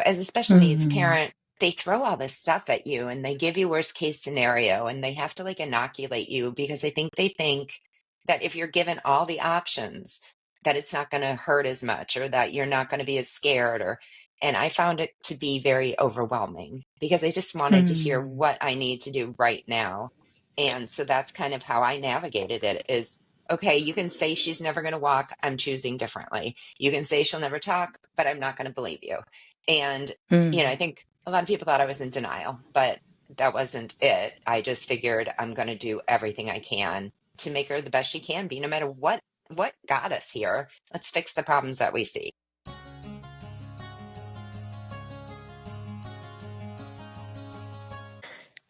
as a special needs Mm, parent, they throw all this stuff at you and they give you worst case scenario and they have to like inoculate you because I think they think that if you're given all the options, that it's not going to hurt as much or that you're not going to be as scared or and I found it to be very overwhelming because I just wanted to hear mm, what I need to do right now. And so that's kind of how I navigated it is okay, you can say she's never going to walk. I'm choosing differently. You can say she'll never talk, but I'm not going to believe you. And, I mm. think a lot of people thought I was in denial, but that wasn't it. I just figured I'm going to do everything I can to make her the best she can be, no matter what got us here. Let's fix the problems that we see.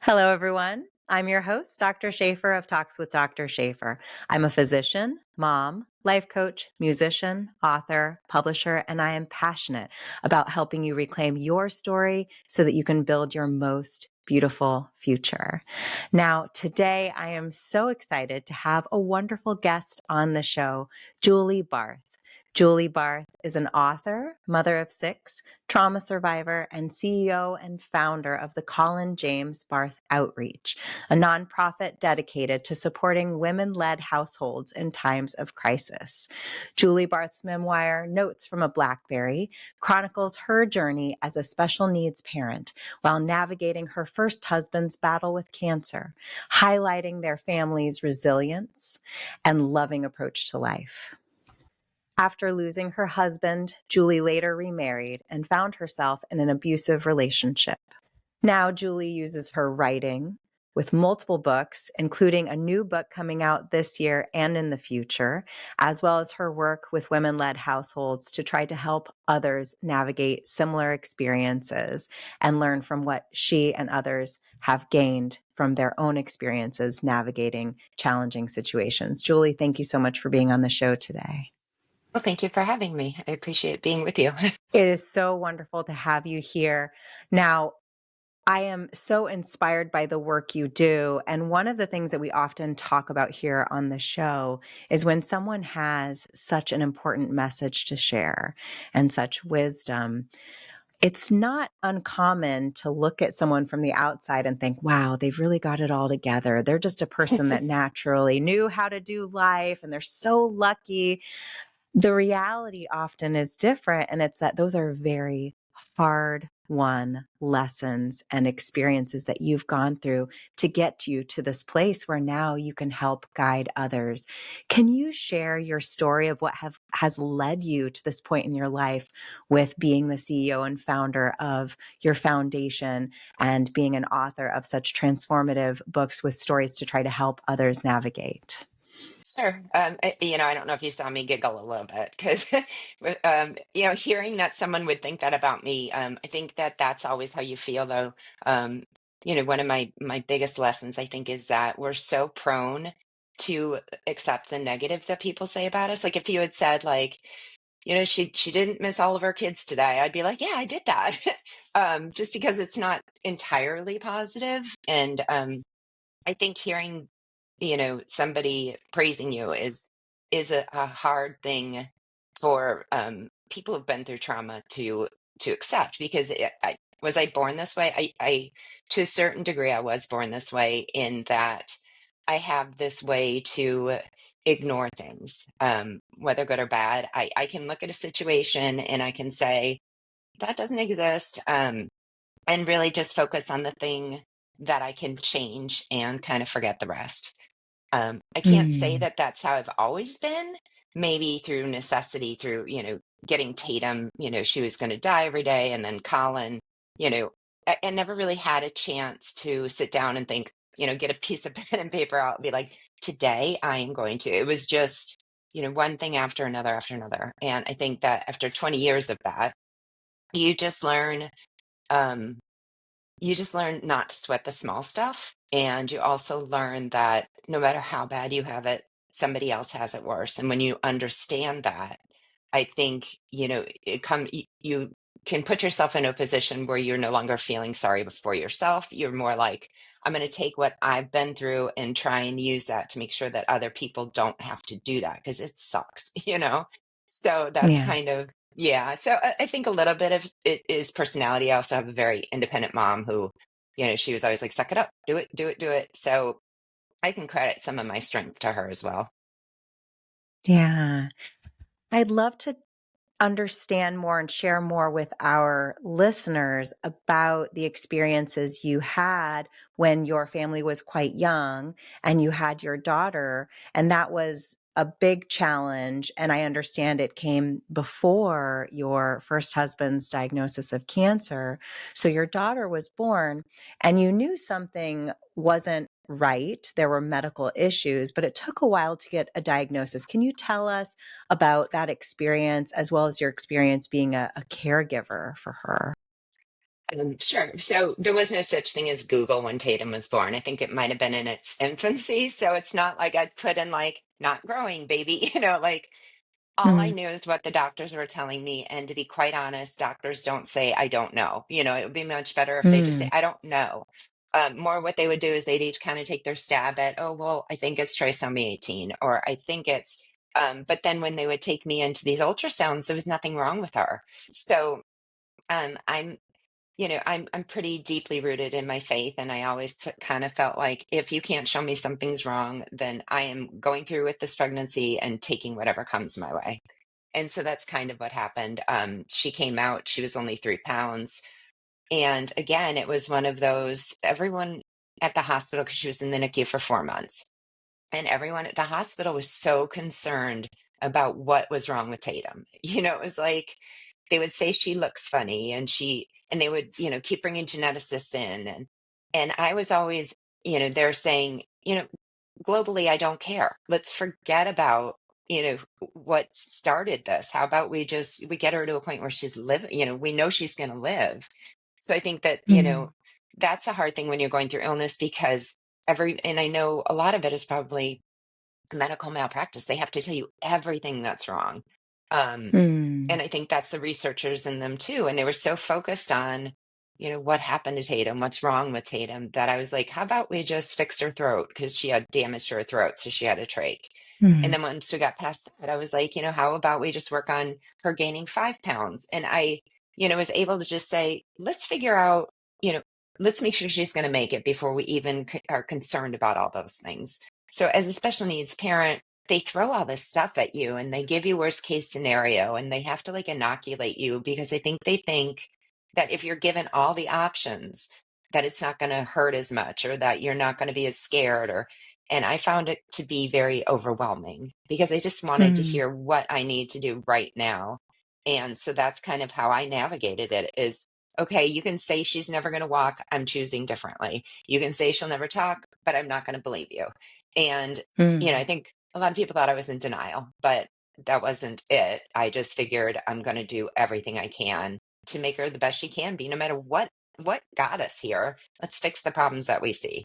Hello, everyone. I'm your host, Dr. Shafer of Talks with Dr. Shafer. I'm a physician, mom, life coach, musician, author, publisher, and I am passionate about helping you reclaim your story so that you can build your most beautiful future. Now, today I am so excited to have a wonderful guest on the show, Julie Barth. Julie Barth is an author, mother of six, trauma survivor, and CEO and founder of the Colin James Barth Outreach, a nonprofit dedicated to supporting women-led households in times of crisis. Julie Barth's memoir, Notes from a Blackberry, chronicles her journey as a special needs parent while navigating her first husband's battle with cancer, highlighting their family's resilience and loving approach to life. After losing her husband, Julie later remarried and found herself in an abusive relationship. Now, Julie uses her writing with multiple books, including a new book coming out this year and in the future, as well as her work with women-led households to try to help others navigate similar experiences and learn from what she and others have gained from their own experiences navigating challenging situations. Julie, thank you so much for being on the show today. Well, thank you for having me. I appreciate being with you. It is so wonderful to have you here. Now, I am so inspired by the work you do. And one of the things that we often talk about here on the show is when someone has such an important message to share and such wisdom, it's not uncommon to look at someone from the outside and think, wow, they've really got it all together. They're just a person that naturally knew how to do life and they're so lucky. The reality often is different, and it's that those are very hard won lessons and experiences that you've gone through to get you to this place where now you can help guide others. Can you share your story of what has led you to this point in your life with being the CEO and founder of your foundation and being an author of such transformative books with stories to try to help others navigate? Sure. I don't know if you saw me giggle a little bit because, hearing that someone would think that about me, I think that that's always how you feel, though. Um, one of my biggest lessons, I think, is that we're so prone to accept the negative that people say about us. Like if you had said, like, she didn't miss all of her kids today, I'd be like, yeah, I did that, just because it's not entirely positive. And I think hearing, somebody praising you is a hard thing for people who've been through trauma to accept because was I born this way? I to a certain degree I was born this way in that I have this way to ignore things, whether good or bad. I can look at a situation and I can say that doesn't exist. And really just focus on the thing that I can change and kind of forget the rest. I can't say Mm. that that's how I've always been. Maybe through necessity, through, getting Tatum, she was going to die every day. And then Colin, I never really had a chance to sit down and think, get a piece of pen and paper out and be like, today I am going to. It was just, one thing after another after another. And I think that after 20 years of that, you just learn um, you just learn not to sweat the small stuff. And you also learn that no matter how bad you have it, somebody else has it worse. And when you understand that, I think, you can put yourself in a position where you're no longer feeling sorry for yourself. You're more like, I'm going to take what I've been through and try and use that to make sure that other people don't have to do that because it sucks, So that's Yeah. kind of Yeah. So I think a little bit of it is personality. I also have a very independent mom who, she was always like, suck it up, do it, do it, do it. So I can credit some of my strength to her as well. Yeah. I'd love to understand more and share more with our listeners about the experiences you had when your family was quite young and you had your daughter, and that was a big challenge. And I understand it came before your first husband's diagnosis of cancer. So your daughter was born and you knew something wasn't right. There were medical issues, but it took a while to get a diagnosis. Can you tell us about that experience as well as your experience being a caregiver for her? Sure. So there was no such thing as Google when Tatum was born. I think it might have been in its infancy. So it's not like I'd put in like not growing, baby, like all I Mm, knew is what the doctors were telling me. And to be quite honest, doctors don't say, I don't know. It would be much better if they just say, mm, I don't know. More what they would do is they'd each kind of take their stab at, oh, well, I think it's trisomy 18, or I think it's, but then when they would take me into these ultrasounds, there was nothing wrong with her. So I'm I'm pretty deeply rooted in my faith, and I always kind of felt like if you can't show me something's wrong, then I am going through with this pregnancy and taking whatever comes my way. And so that's kind of what happened. She came out, she was only 3 pounds. And again, it was one of those, everyone at the hospital, because she was in the NICU for 4 months, and everyone at the hospital was so concerned about what was wrong with Tatum. It was like they would say she looks funny, and they would, keep bringing geneticists in, and I was always, they're saying, globally, I don't care. Let's forget about, what started this. How about we get her to a point where she's living, we know she's going to live. So I think that, mm, that's a hard thing when you're going through illness, because and I know a lot of it is probably medical malpractice. They have to tell you everything that's wrong. Um, mm, and I think that's the researchers in them too. And they were so focused on, what happened to Tatum, what's wrong with Tatum, that I was like, how about we just fix her throat? Because she had damage to her throat. So she had a trach. And mm, then once we got past that, I was like, how about we just work on her gaining 5 pounds? And I, was able to just say, let's figure out, you know, let's make sure she's going to make it before we even are concerned about all those things. So as a special needs parent, they throw all this stuff at you and they give you worst case scenario, and they have to like inoculate you because they think that if you're given all the options, that it's not going to hurt as much, or that you're not going to be as scared, or and I found it to be very overwhelming because I just wanted to mm, hear what I need to do right now. And so that's kind of how I navigated it is, okay, you can say she's never going to walk. I'm choosing differently. You can say she'll never talk, but I'm not going to believe you. And, I mm, think a lot of people thought I was in denial, but that wasn't it. I just figured I'm going to do everything I can to make her the best she can be, no matter what got us here. Let's fix the problems that we see.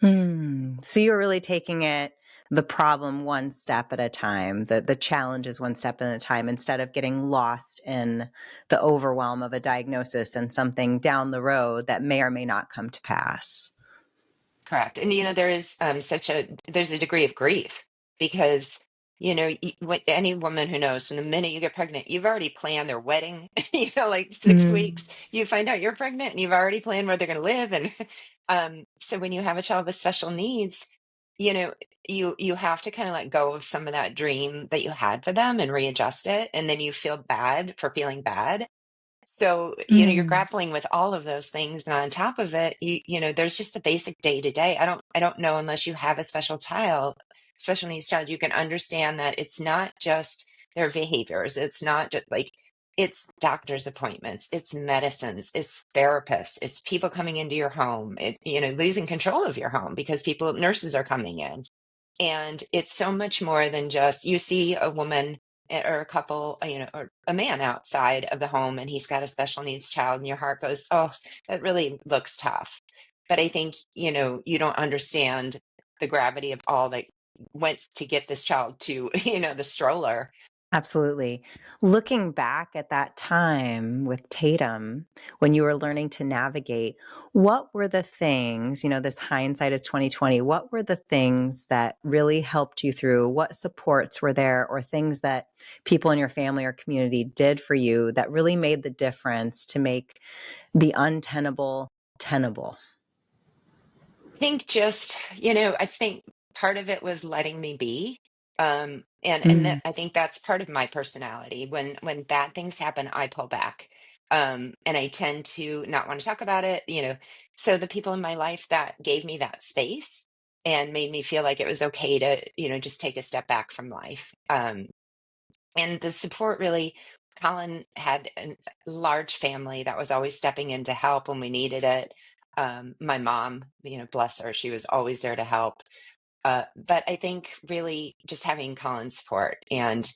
mm. So you're really taking it the problem one step at a time, the challenges one step at a time, instead of getting lost in the overwhelm of a diagnosis and something down the road that may or may not come to pass. Correct. And there is there's a degree of grief because any woman who knows, from the minute you get pregnant, you've already planned their wedding, like 6 weeks, Mm, you find out you're pregnant and you've already planned where they're going to live. And so when you have a child with special needs, you know, you have to kind of let go of some of that dream that you had for them and readjust it. And then you feel bad for feeling bad. So, you're mm, grappling with all of those things. And on top of it, there's just a basic day to day. I don't know, unless you have a special needs child, you can understand that it's not just their behaviors. It's not just like, it's doctor's appointments, it's medicines, it's therapists, it's people coming into your home, losing control of your home because nurses are coming in. And it's so much more than just you see a woman or a couple, or a man outside of the home and he's got a special needs child, and your heart goes, oh, that really looks tough. But I think, you don't understand the gravity of all that went to get this child to, the stroller. Absolutely. Looking back at that time with Tatum, when you were learning to navigate, what were the things, this hindsight is 2020, what were the things that really helped you through? What supports were there or things that people in your family or community did for you that really made the difference to make the untenable tenable? I think part of it was letting me be. And that Mm. I think that's part of my personality. When bad things happen, I pull back. And I tend to not want to talk about it. So the people in my life that gave me that space and made me feel like it was okay to just take a step back from life. And the support really, Colin had a large family that was always stepping in to help when we needed it. My mom, bless her, she was always there to help. But I think really just having Colin's support and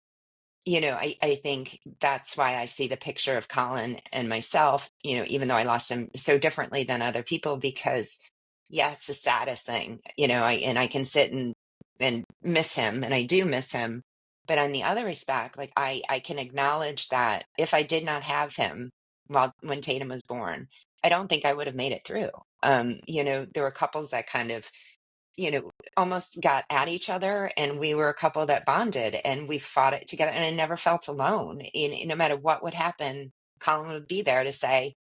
I think that's why I see the picture of Colin and myself, even though I lost him so differently than other people, because yeah, it's the saddest thing, I can sit and miss him, and I do miss him. But on the other respect, like I can acknowledge that if I did not have him when Tatum was born, I don't think I would have made it through. There were couples that kind of you know, almost got at each other, and we were a couple that bonded and we fought it together, and I never felt alone. No matter what would happen, Colin would be there to say,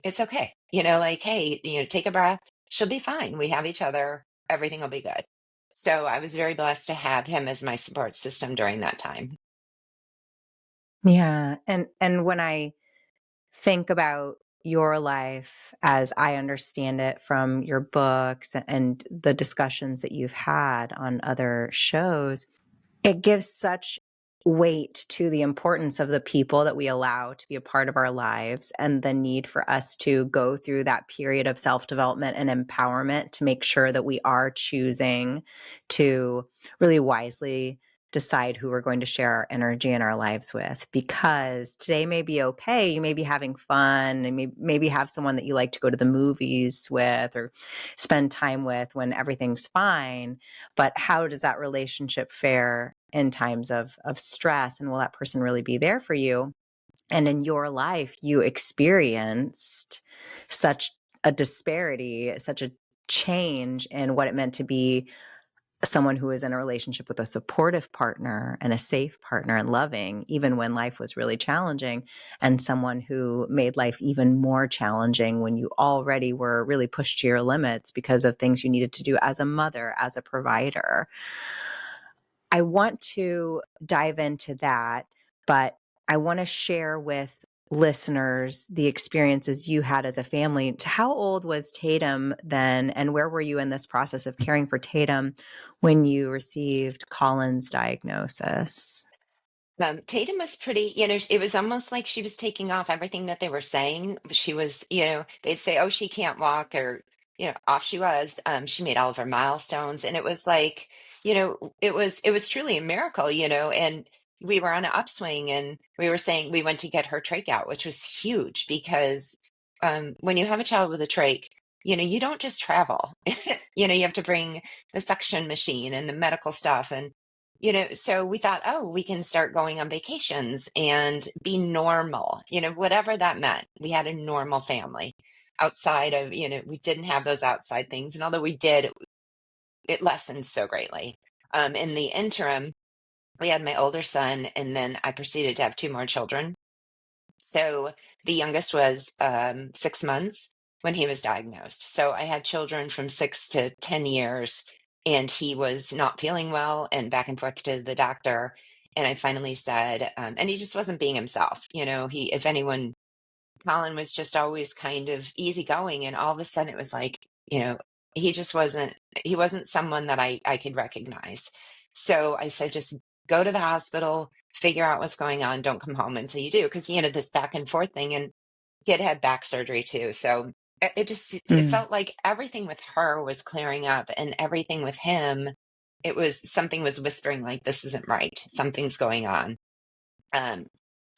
it's okay, like, hey, take a breath. She'll be fine. We have each other. Everything will be good. So I was very blessed to have him as my support system during that time. Yeah. And when I think about your life as I understand it from your books and the discussions that you've had on other shows, it gives such weight to the importance of the people that we allow to be a part of our lives and the need for us to go through that period of self-development and empowerment to make sure that we are choosing to really wisely decide who we're going to share our energy and our lives with. Because today may be okay, you may be having fun and maybe have someone that you like to go to the movies with or spend time with when everything's fine, but how does that relationship fare in times of stress, and will that person really be there for you? And in your life, you experienced such a disparity, such a change in what it meant to be someone who is in a relationship with a supportive partner and a safe partner and loving, even when life was really challenging, and someone who made life even more challenging when you already were really pushed to your limits because of things you needed to do as a mother, as a provider. I want to dive into that, but I want to share with listeners the experiences you had as a family. How old was Tatum then, and where were you in this process of caring for Tatum when you received Colin's diagnosis? Tatum was it was almost like she was taking off everything that they were saying. She was, they'd say, oh, she can't walk, or, off she was. She made all of her milestones. And it was like, it was truly a miracle, and we were on an upswing, and we were saying we went to get her trach out, which was huge because when you have a child with a trach, you don't just travel. You have to bring the suction machine and the medical stuff. So we thought, oh, we can start going on vacations and be normal, whatever that meant. We had a normal family outside of, we didn't have those outside things. And although we did, it lessened so greatly. In the interim, we had my older son, and then I proceeded to have two more children. So the youngest was 6 months when he was diagnosed. So I had children from 6 to 10 years, and he was not feeling well and back and forth to the doctor. And I finally said, and he just wasn't being himself. If anyone, Colin was just always kind of easygoing, and all of a sudden it was like, he just he wasn't someone that I could recognize. So I said, just go to the hospital, figure out what's going on, don't come home until you do. Because, this back and forth thing, and kid had back surgery too. So it Mm. felt like everything with her was clearing up, and everything with him, it was something was whispering like, this isn't right. Something's going on. Um,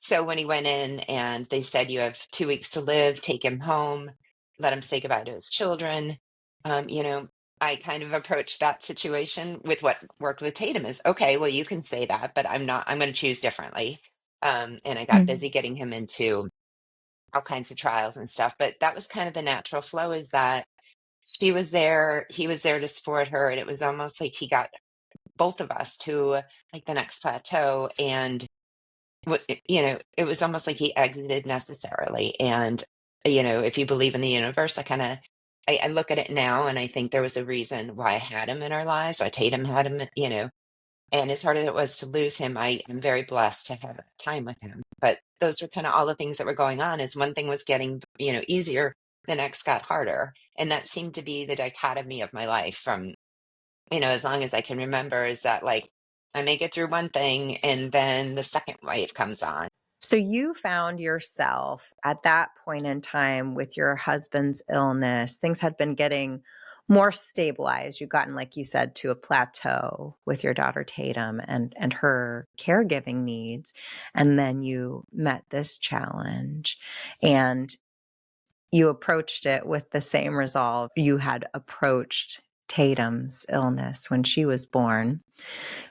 so when he went in and they said, you have 2 weeks to live, take him home, let him say goodbye to his children. You know, I kind of approached that situation with what worked with Tatum is, okay, well, you can say that, but I'm going to choose differently. And I got Mm. busy getting him into all kinds of trials and stuff. But that was kind of the natural flow, is that she was there, he was there to support her. And it was almost like he got both of us to like the next plateau. And it was almost like he exited necessarily. And, if you believe in the universe, I look at it now and I think there was a reason why I had him in our lives, why Tatum had him, and as hard as it was to lose him, I am very blessed to have time with him. But those were kind of all the things that were going on. Is one thing was getting, easier, the next got harder. And that seemed to be the dichotomy of my life from, as long as I can remember, is that like I make it through one thing and then the second wave comes on. So you found yourself at that point in time with your husband's illness. Things had been getting more stabilized. You'd gotten, like you said, to a plateau with your daughter Tatum and her caregiving needs. And then you met this challenge and you approached it with the same resolve you had approached Tatum's illness when she was born.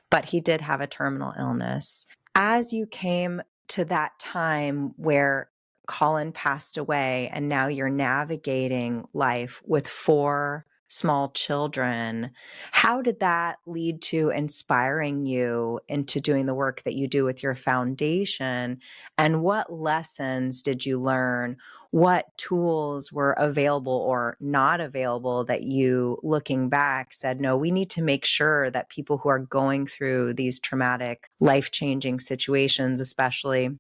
But he did have a terminal illness. As you came to that time where Colin passed away and now you're navigating life with 4 small children, how did that lead to inspiring you into doing the work that you do with your foundation? And what lessons did you learn? What tools were available or not available that you, looking back, said, no, we need to make sure that people who are going through these traumatic, life-changing situations, especially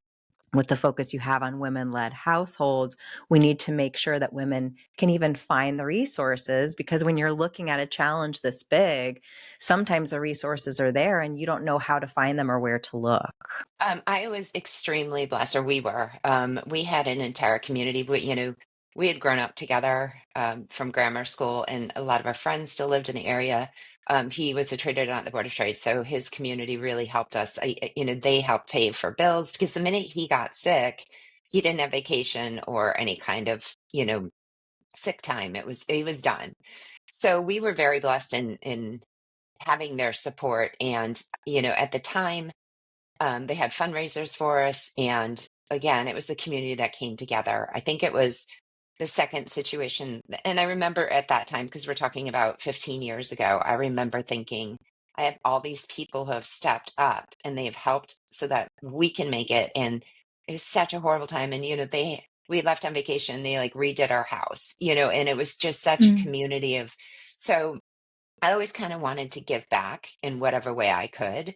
with the focus you have on women-led households, we need to make sure that women can even find the resources, because when you're looking at a challenge this big, sometimes the resources are there and you don't know how to find them or where to look. I was extremely blessed, or we were. We had an entire community. We had grown up together from grammar school, and a lot of our friends still lived in the area. He was a trader down at the Board of Trade, so his community really helped us. They helped pay for bills because the minute he got sick, he didn't have vacation or any kind of, sick time. He was done. So we were very blessed in having their support. And, at the time, they had fundraisers for us. And again, it was the community that came together. I think it was the second situation. And I remember at that time, because we're talking about 15 years ago, I remember thinking, I have all these people who have stepped up and they have helped so that we can make it. And it was such a horrible time. And, we left on vacation, they like redid our house, and it was just such a Mm. community of, so I always kind of wanted to give back in whatever way I could.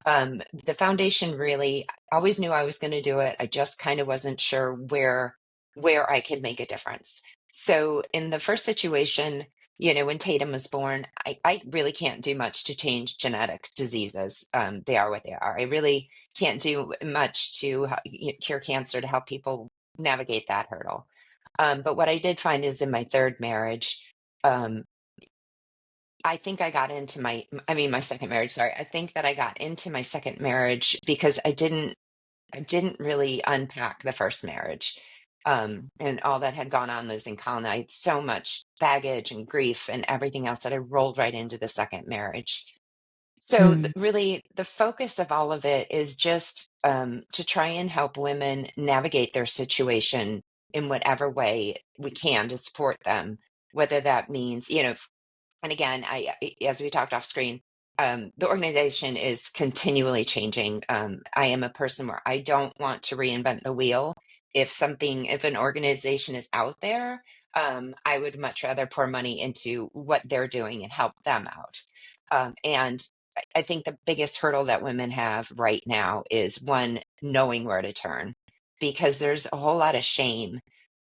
The foundation really, I always knew I was going to do it. I just kind of wasn't sure where I could make a difference. So in the first situation, when Tatum was born, I really can't do much to change genetic diseases. They are what they are. I really can't do much to cure cancer, to help people navigate that hurdle. But what I did find is in my third marriage, um, I think I got into my second marriage, sorry. I think that I got into my second marriage because I didn't really unpack the first marriage. And all that had gone on losing Colin. I had so much baggage and grief and everything else that I rolled right into the second marriage. So Mm. really, the focus of all of it is just to try and help women navigate their situation in whatever way we can to support them, whether that means, and again, as we talked off screen, the organization is continually changing. I am a person where I don't want to reinvent the wheel. If an organization is out there, I would much rather pour money into what they're doing and help them out. And I think the biggest hurdle that women have right now is, one, knowing where to turn, because there's a whole lot of shame.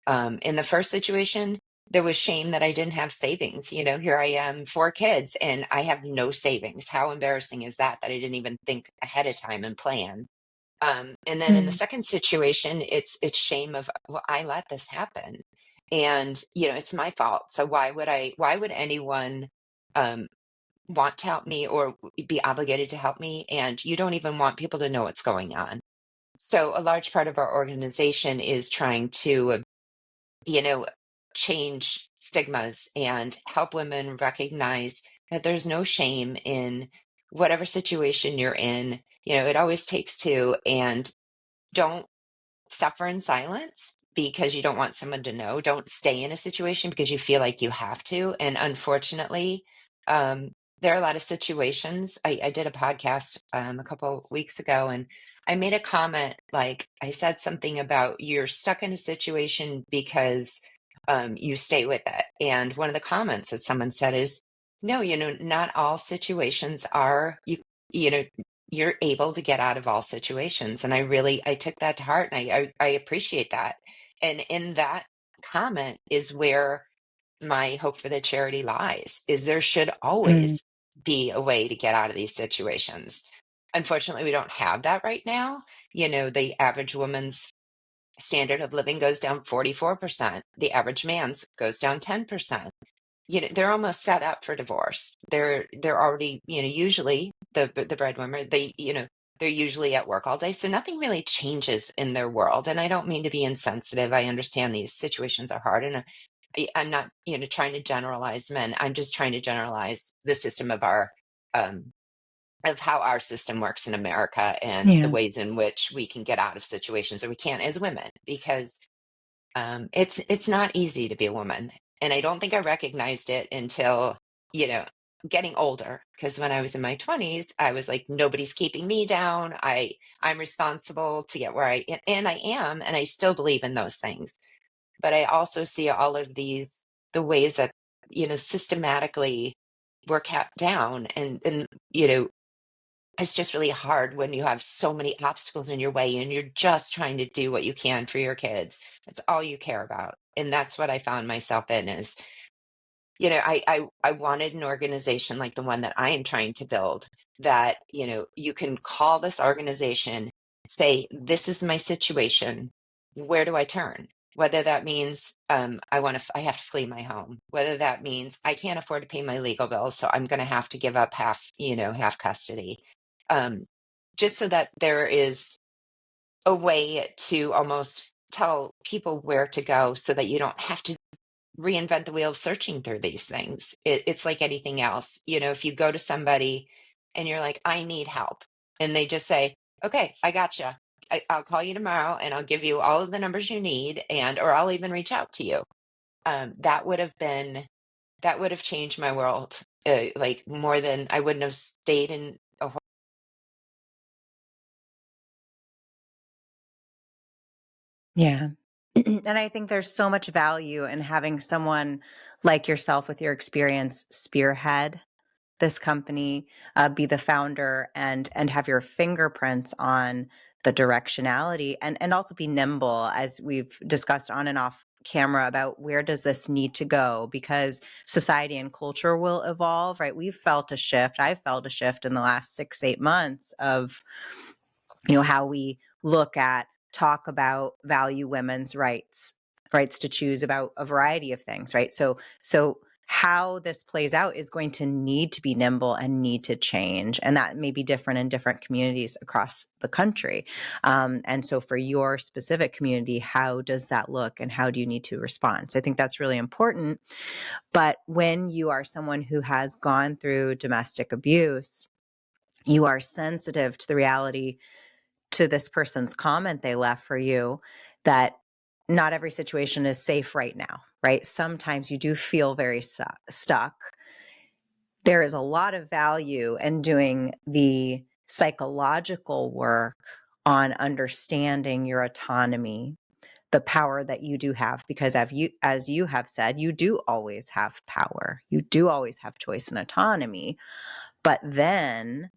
In the first situation, there was shame that I didn't have savings. Here I am, 4 kids, and I have no savings. How embarrassing is that, that I didn't even think ahead of time and plan? And then in the Mm. second situation, it's shame of, well, I let this happen. And, it's my fault. So why would anyone um, want to help me or be obligated to help me? And you don't even want people to know what's going on. So a large part of our organization is trying to, you know, change stigmas and help women recognize that there's no shame in whatever situation you're in. It always takes two, and don't suffer in silence because you don't want someone to know. Don't stay in a situation because you feel like you have to. And unfortunately, um, there are a lot of situations. I did a podcast a couple weeks ago, and I made a comment, like I said something about you're stuck in a situation because you stay with it. And one of the comments that someone said is, no, not all situations are you know you're able to get out of all situations. And I took that to heart, and I appreciate that. And in that comment is where my hope for the charity lies, is there should Mm. always be a way to get out of these situations. Unfortunately, we don't have that right now. The average woman's standard of living goes down 44%. The average man's goes down 10%. They're almost set up for divorce. They're already, usually the breadwinner, they're usually at work all day, so nothing really changes in their world. And I don't mean to be insensitive. I understand these situations are hard, and I'm not, trying to generalize men. I'm just trying to generalize the system um, of how our system works in America, and the Yeah. ways in which we can get out of situations, or we can't as women, because it's not easy to be a woman. And I don't think I recognized it until, you know, getting older. Because when I was in my 20s, I was like, nobody's keeping me down. I'm responsible to get where and I am, and I still believe in those things. But I also see all of the ways that, systematically we're kept down, and it's just really hard when you have so many obstacles in your way and you're just trying to do what you can for your kids. That's all you care about. And that's what I found myself in is, I wanted an organization like the one that I am trying to build, that, you can call this organization, say, this is my situation. Where do I turn? Whether that means I have to flee my home, whether that means I can't afford to pay my legal bills, so I'm going to have to give up half custody, um, just so that there is a way to almost tell people where to go, so that you don't have to reinvent the wheel of searching through these things. It's like anything else. If you go to somebody and you're like, I need help, and they just say, okay, I gotcha. I'll call you tomorrow and I'll give you all of the numbers you need, or I'll even reach out to you. That would have changed my world. Like, more than I wouldn't have stayed in a Yeah. And I think there's so much value in having someone like yourself with your experience spearhead this company, be the founder, and have your fingerprints on the directionality, and also be nimble, as we've discussed on and off camera, about where does this need to go, because society and culture will evolve, right? We've felt a shift. I've felt a shift in the last 6-8 months of how we look at, talk about, value women's rights to choose about a variety of things, right? So how this plays out is going to need to be nimble and need to change, and that may be different in different communities across the country. And so for your specific community, how does that look, and how do you need to respond? So I think that's really important. But when you are someone who has gone through domestic abuse, you are sensitive to the reality, to this person's comment they left for you, that not every situation is safe right now, right? Sometimes you do feel very stuck. There is a lot of value in doing the psychological work on understanding your autonomy, the power that you do have, because as you have said, you do always have power. You do always have choice and autonomy. But then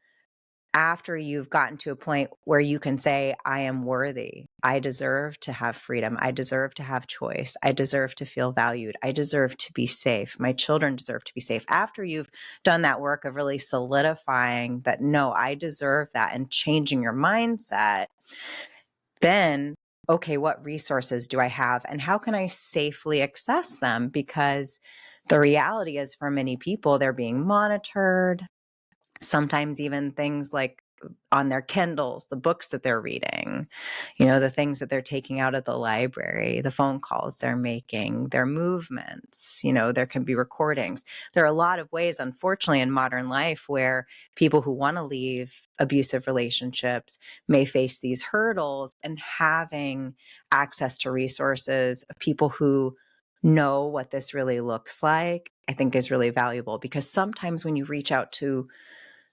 after you've gotten to a point where you can say, I am worthy, I deserve to have freedom, I deserve to have choice, I deserve to feel valued, I deserve to be safe, my children deserve to be safe. After you've done that work of really solidifying that, no, I deserve that, and changing your mindset, then, okay, what resources do I have, and how can I safely access them? Because the reality is, for many people, they're being monitored. Sometimes even things like on their Kindles, the books that they're reading, the things that they're taking out of the library, the phone calls they're making, their movements, there can be recordings. There are a lot of ways, unfortunately, in modern life where people who want to leave abusive relationships may face these hurdles, and having access to resources, people who know what this really looks like, I think is really valuable, because sometimes when you reach out to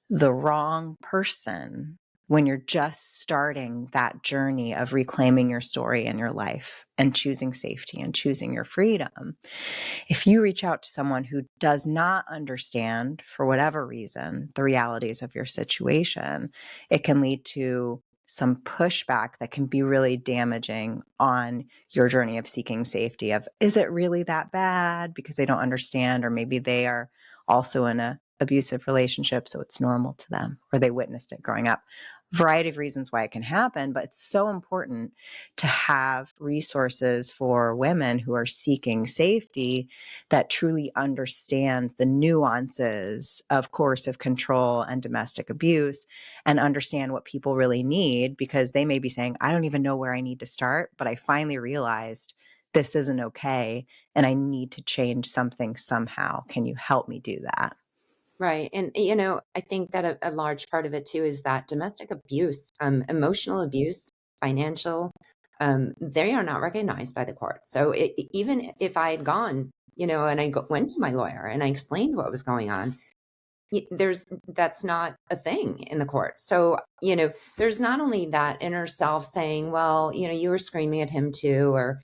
the wrong person, when you're just starting that journey of reclaiming your story and your life and choosing safety and choosing your freedom, if you reach out to someone who does not understand, for whatever reason, the realities of your situation, it can lead to some pushback that can be really damaging on your journey of seeking safety. Of, is it really that bad? Because they don't understand, or maybe they are also in a abusive relationship, so it's normal to them, or they witnessed it growing up. Variety of reasons why it can happen, but it's so important to have resources for women who are seeking safety that truly understand the nuances of coercive control and domestic abuse, and understand what people really need, because they may be saying, I don't even know where I need to start, but I finally realized this isn't okay and I need to change something somehow. Can you help me do that? Right. And, I think that a large part of it too is that domestic abuse, emotional abuse, financial, they are not recognized by the court. So even if I had gone, and went to my lawyer and I explained what was going on, that's not a thing in the court. So, there's not only that inner self saying, well, you were screaming at him too, or,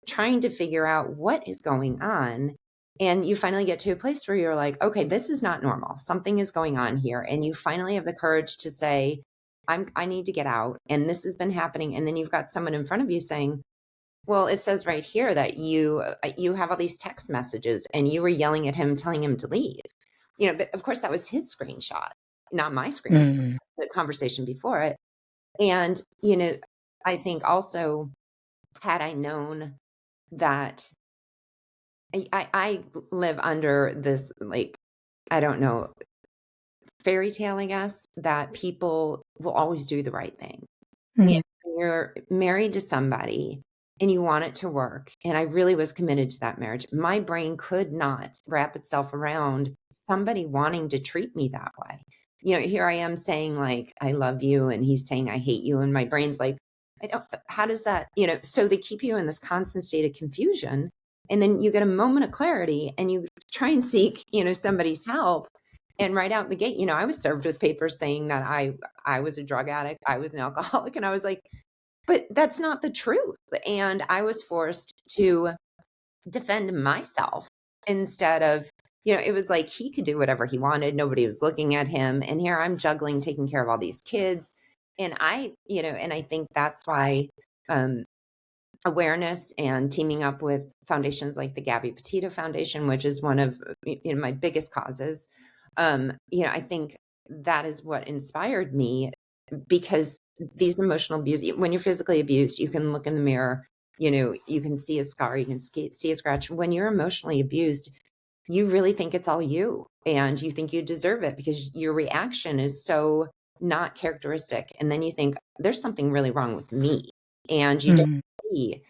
trying to figure out what is going on. And you finally get to a place where you're like, okay, this is not normal. Something is going on here. And you finally have the courage to say, I need to get out. And this has been happening. And then you've got someone in front of you saying, well, it says right here that you have all these text messages and you were yelling at him, telling him to leave. But of course that was his screenshot, not my screenshot, the conversation before it. And, I think also, had I known that I live under this, like, I don't know, fairy tale, I guess, that people will always do the right thing. Mm. When you're married to somebody and you want it to work, and I really was committed to that marriage, my brain could not wrap itself around somebody wanting to treat me that way. Here I am saying, like, I love you, and he's saying I hate you, and my brain's like, I don't, how does that, so they keep you in this constant state of confusion. And then you get a moment of clarity and you try and seek, somebody's help. And right out the gate, I was served with papers saying that I was a drug addict, I was an alcoholic, and I was like, but that's not the truth. And I was forced to defend myself instead of, it was like he could do whatever he wanted. Nobody was looking at him. And here I'm juggling, taking care of all these kids. And I think that's why awareness and teaming up with foundations like the Gabby Petito Foundation, which is one of my biggest causes, I think that is what inspired me, because these emotional abuse, when you're physically abused, you can look in the mirror, you can see a scar, you can see a scratch. When you're emotionally abused, you really think it's all you, and you think you deserve it because your reaction is so not characteristic. And then you think there's something really wrong with me, and you don't see.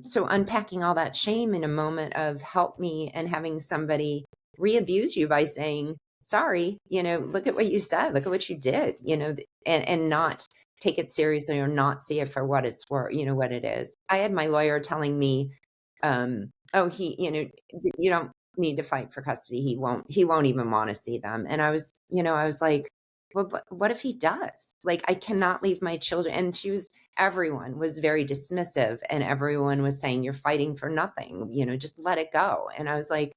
So unpacking all that shame in a moment of help me, and having somebody re-abuse you by saying, sorry, look at what you said, look at what you did, and not take it seriously or not see it for what it's worth, what it is. I had my lawyer telling me, oh, you don't need to fight for custody. He won't even want to see them. And I was like, well, but what if he does? Like, I cannot leave my children. And everyone was very dismissive, and everyone was saying, you're fighting for nothing, just let it go. And I was like,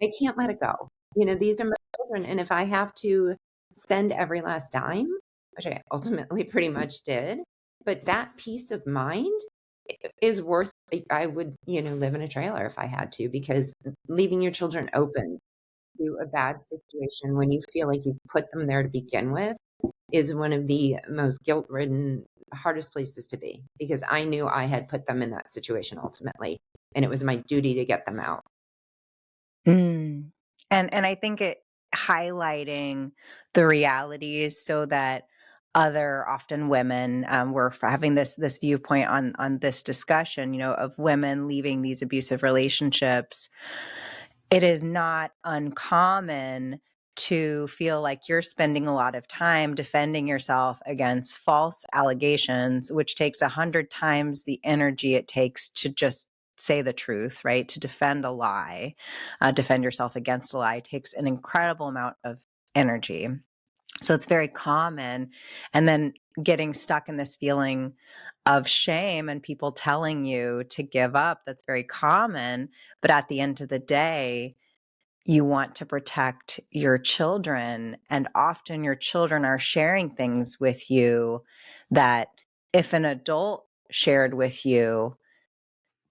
I can't let it go. These are my children. And if I have to spend every last dime, which I ultimately pretty much did, but that peace of mind is worth, I would, live in a trailer if I had to, because leaving your children open to a bad situation when you feel like you put them there to begin with is one of the most guilt-ridden, hardest places to be, because I knew I had put them in that situation ultimately, and it was my duty to get them out. And I think highlighting the realities so that other, often women, we're having this viewpoint on this discussion, you know, of women leaving these abusive relationships. It is not uncommon to feel like you're spending a lot of time defending yourself against false allegations, which takes 100 times the energy it takes to just say the truth, right? To defend a lie, defend yourself against a lie takes an incredible amount of energy. So it's very common. And then getting stuck in this feeling of shame and people telling you to give up, that's very common. But at the end of the day, you want to protect your children. And often your children are sharing things with you that if an adult shared with you,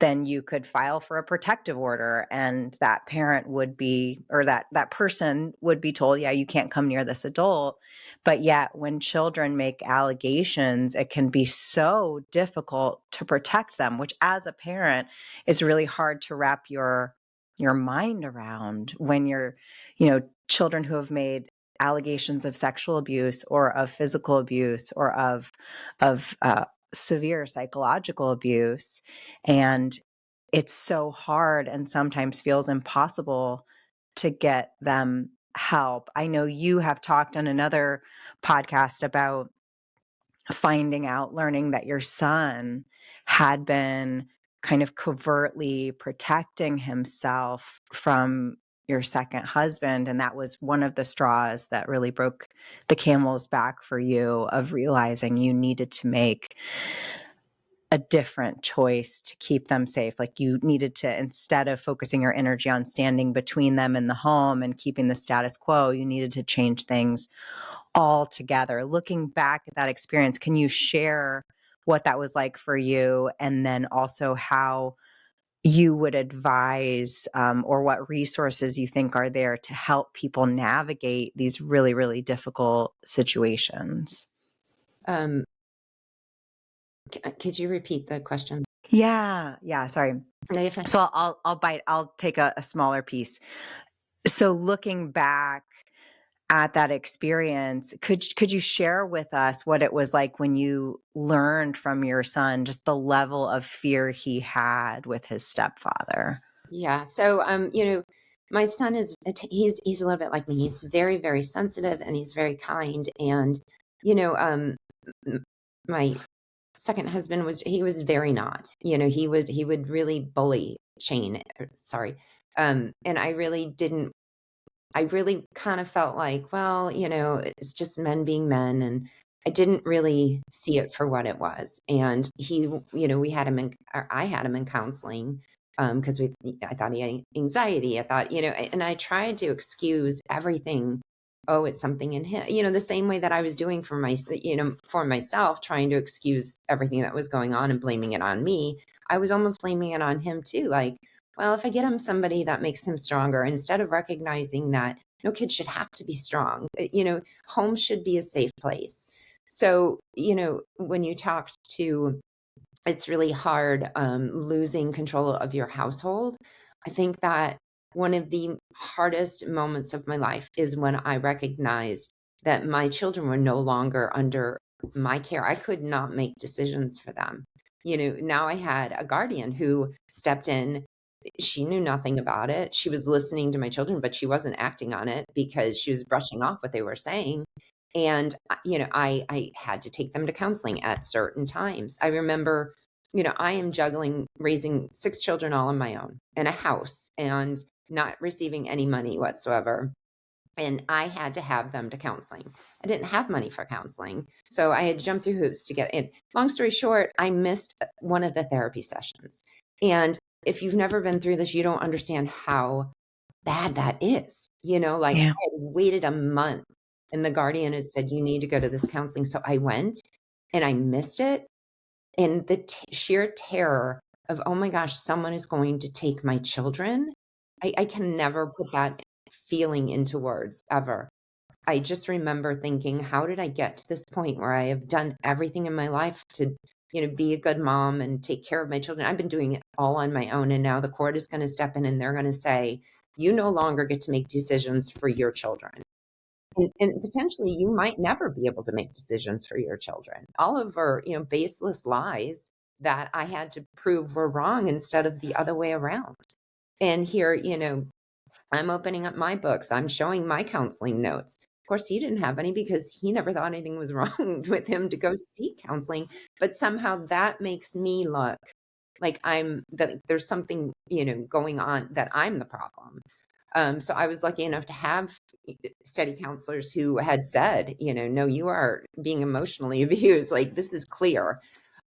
then you could file for a protective order, and that parent would be, or that person would be told, yeah, you can't come near this adult. But yet when children make allegations, it can be so difficult to protect them, which as a parent is really hard to wrap your mind around when you're, you know, children who have made allegations of sexual abuse or of physical abuse or of severe psychological abuse. And it's so hard and sometimes feels impossible to get them help. I know you have talked on another podcast about finding out, learning that your son had been kind of covertly protecting himself from your second husband. And that was one of the straws that really broke the camel's back for you, of realizing you needed to make a different choice to keep them safe. Like you needed to, instead of focusing your energy on standing between them and the home and keeping the status quo, you needed to change things altogether. Looking back at that experience, can you share what that was like for you? And then also how you would advise, or what resources you think are there to help people navigate these really, really difficult situations? Could you repeat the question? Yeah. Sorry. No, you're fine. So I'll take a smaller piece. So looking back at that experience, could you share with us what it was like when you learned from your son, just the level of fear he had with his stepfather? Yeah. So, my son he's a little bit like me. He's very, very sensitive and he's very kind. And, you know, m- my second husband he was very not, he would really bully Shane. Sorry. And I really kind of felt like, well, it's just men being men. And I didn't really see it for what it was. And we had him or I had him in counseling, because I thought he had anxiety. I thought, and I tried to excuse everything. Oh, it's something in him, the same way that I was doing for myself, trying to excuse everything that was going on and blaming it on me. I was almost blaming it on him too. Like, well, if I get him somebody that makes him stronger, instead of recognizing that no kid should have to be strong, home should be a safe place. So, when you talk to, it's really hard, losing control of your household. I think that one of the hardest moments of my life is when I recognized that my children were no longer under my care. I could not make decisions for them. Now I had a guardian who stepped in. She knew nothing about it. She was listening to my children, but she wasn't acting on it because she was brushing off what they were saying. And, I had to take them to counseling at certain times. I remember, I am juggling raising 6 children all on my own in a house and not receiving any money whatsoever. And I had to have them to counseling. I didn't have money for counseling. So I had to jump through hoops to get in. Long story short, I missed one of the therapy sessions. And if you've never been through this, you don't understand how bad that is. Like I Yeah. had waited a month and the guardian had said, you need to go to this counseling. So I went and I missed it. And the sheer terror of, oh my gosh, someone is going to take my children. I can never put that feeling into words ever. I just remember thinking, how did I get to this point where I have done everything in my life to, be a good mom and take care of my children? I've been doing it all on my own. And now the court is going to step in and they're going to say, you no longer get to make decisions for your children. And potentially you might never be able to make decisions for your children. All of our, baseless lies that I had to prove were wrong instead of the other way around. And here, I'm opening up my books. I'm showing my counseling notes. Of course, he didn't have any because he never thought anything was wrong with him to go seek counseling. But somehow that makes me look like that there's something, going on, that I'm the problem. So I was lucky enough to have steady counselors who had said, no, you are being emotionally abused. Like, this is clear.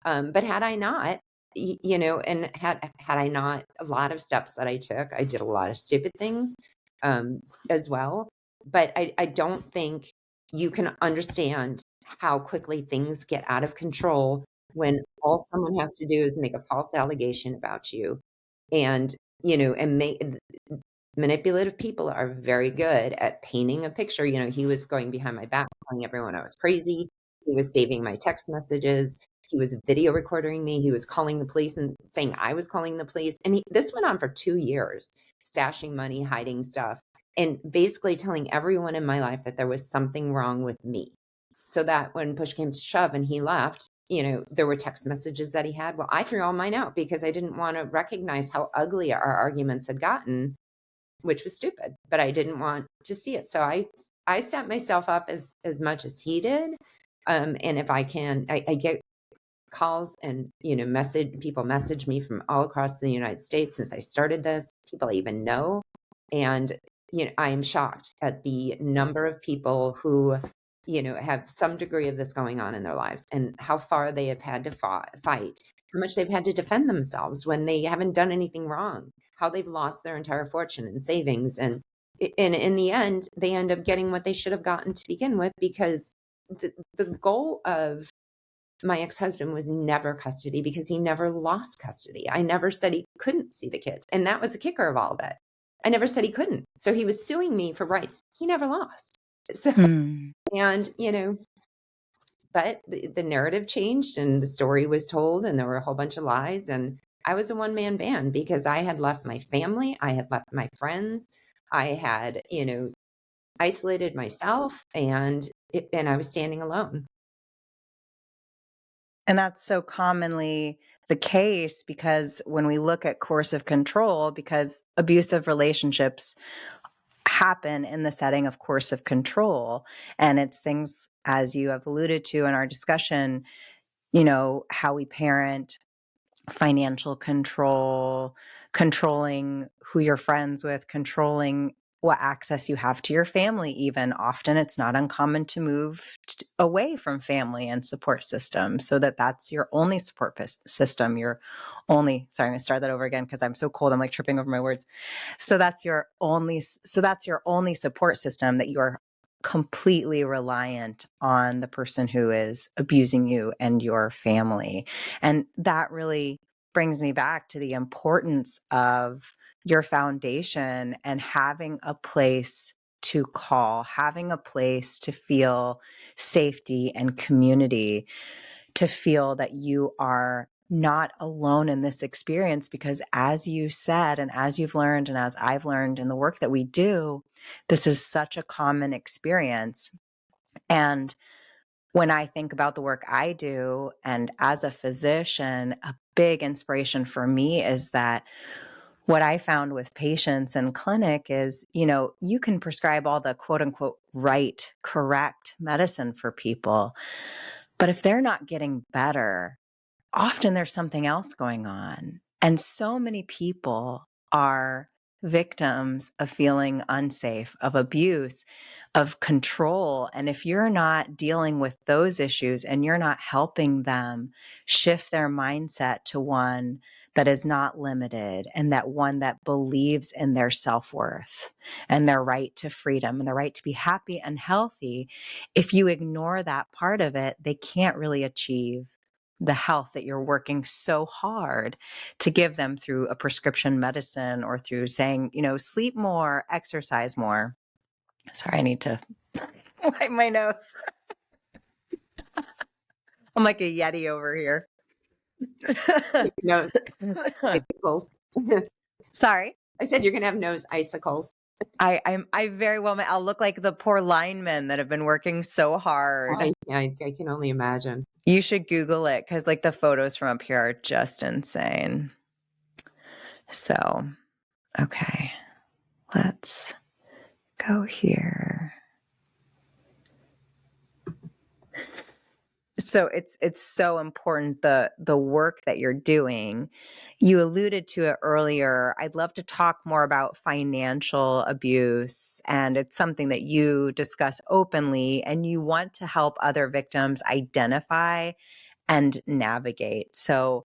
But had I not, and had I not, a lot of steps that I took, I did a lot of stupid things as well. But I don't think you can understand how quickly things get out of control when all someone has to do is make a false allegation about you. And, and manipulative people are very good at painting a picture. He was going behind my back, telling everyone I was crazy. He was saving my text messages. He was video recording me. He was calling the police and saying I was calling the police. And this went on for 2 years, stashing money, hiding stuff, and basically telling everyone in my life that there was something wrong with me. So that when push came to shove and he left, there were text messages that he had. Well, I threw all mine out because I didn't want to recognize how ugly our arguments had gotten, which was stupid, but I didn't want to see it. So I set myself up as much as he did. And if I can, I get calls and, people message me from all across the United States since I started this, people I even know. And, I am shocked at the number of people who, have some degree of this going on in their lives and how far they have had to fight, how much they've had to defend themselves when they haven't done anything wrong, how they've lost their entire fortune and savings. And in the end, they end up getting what they should have gotten to begin with, because the goal of my ex-husband was never custody, because he never lost custody. I never said he couldn't see the kids. And that was the kicker of all of it. I never said he couldn't. So he was suing me for rights he never lost. So, and, but the narrative changed and the story was told and there were a whole bunch of lies. And I was a one-man band because I had left my family. I had left my friends. I had, isolated myself, and I was standing alone. And that's so commonly the case, because when we look at coercive control, because abusive relationships happen in the setting of coercive control, and it's things, as you have alluded to in our discussion, how we parent, financial control, controlling who you're friends with, controlling what access you have to your family. Even often it's not uncommon to move away from family and support system, so that's your only support system. Sorry, I'm gonna start that over again because I'm so cold, I'm like tripping over my words. So that's your only support system, that you're completely reliant on the person who is abusing you and your family. And that really brings me back to the importance of your foundation and having a place to call, having a place to feel safety and community, to feel that you are not alone in this experience. Because as you said, and as you've learned, and as I've learned in the work that we do, this is such a common experience. And when I think about the work I do, and as a physician, a big inspiration for me is that what I found with patients in clinic is, you can prescribe all the quote unquote right, correct medicine for people, but if they're not getting better, often there's something else going on. And so many people are victims of feeling unsafe, of abuse, of control. And if you're not dealing with those issues and you're not helping them shift their mindset to one that is not limited, and that one that believes in their self-worth and their right to freedom and their right to be happy and healthy, if you ignore that part of it, they can't really achieve the health that you're working so hard to give them through a prescription medicine, or through saying, sleep more, exercise more. Sorry, I need to wipe my nose. I'm like a Yeti over here. Icicles. Sorry? I said you're going to have nose icicles. I very well may. I'll look like the poor linemen that have been working so hard. I can only imagine. You should Google it because like the photos from up here are just insane. So, okay, let's go here. So it's so important, the work that you're doing. You alluded to it earlier. I'd love to talk more about financial abuse, and it's something that you discuss openly, and you want to help other victims identify and navigate. So